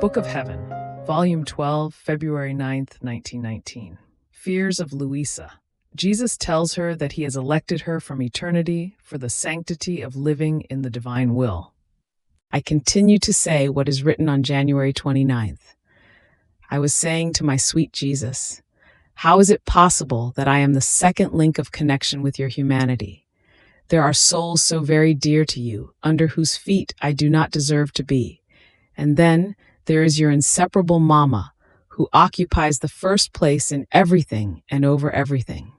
Book of Heaven, Volume 12, February 9th, 1919. Fears of Luisa. Jesus tells her that he has elected her from eternity for the sanctity of living in the divine will. I continue to say what is written on January 29th. I was saying to my sweet Jesus, how is it possible that I am the second link of connection with your humanity? There are souls so very dear to you, under whose feet I do not deserve to be. And then there is your inseparable Mama, who occupies the first place in everything and over everything.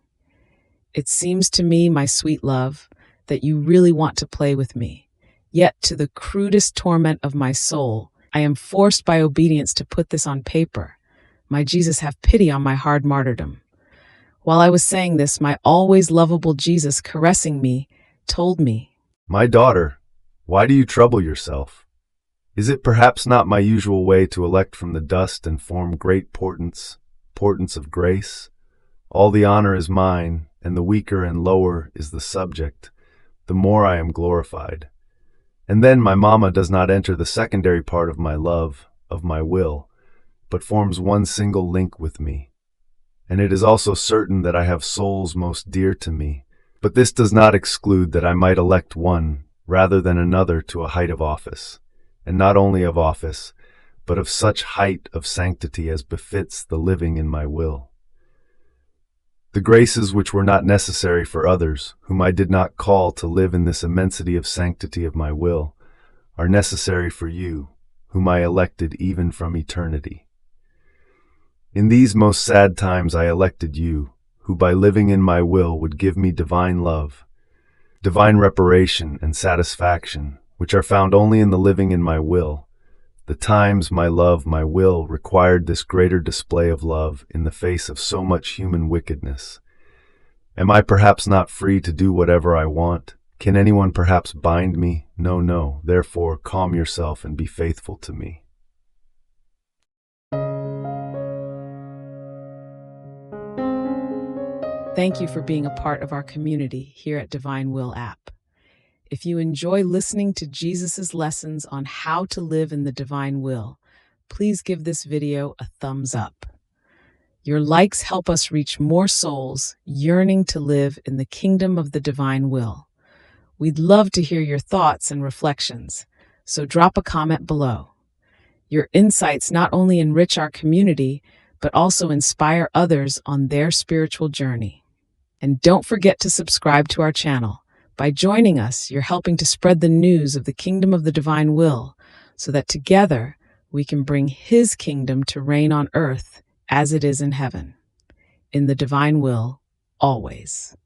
It seems to me, my sweet love, that you really want to play with me. Yet, to the crudest torment of my soul, I am forced by obedience to put this on paper. My Jesus, have pity on my hard martyrdom. While I was saying this, my always lovable Jesus, caressing me, told me, "My daughter, why do you trouble yourself? Is it perhaps not my usual way to elect from the dust and form great portents of grace? All the honor is mine, and the weaker and lower is the subject, the more I am glorified. And then my Mama does not enter the secondary part of my love, of my will, but forms one single link with me. And it is also certain that I have souls most dear to me, but this does not exclude that I might elect one rather than another to a height of office, and not only of office, but of such height of sanctity as befits the living in my will. The graces which were not necessary for others, whom I did not call to live in this immensity of sanctity of my will, are necessary for you, whom I elected even from eternity. In these most sad times I elected you, who by living in my will would give me divine love, divine reparation and satisfaction, which are found only in the living in my will. The times my love, my will, required this greater display of love in the face of so much human wickedness. Am I perhaps not free to do whatever I want? Can anyone perhaps bind me? No, no. Therefore, calm yourself and be faithful to me." Thank you for being a part of our community here at Divine Will app. If you enjoy listening to Jesus' lessons on how to live in the divine will, please give this video a thumbs up. Your likes help us reach more souls yearning to live in the kingdom of the divine will. We'd love to hear your thoughts and reflections, so drop a comment below. Your insights not only enrich our community, but also inspire others on their spiritual journey. And don't forget to subscribe to our channel. By joining us, you're helping to spread the news of the kingdom of the divine will, so that together we can bring His kingdom to reign on earth as it is in heaven. In the divine will, always.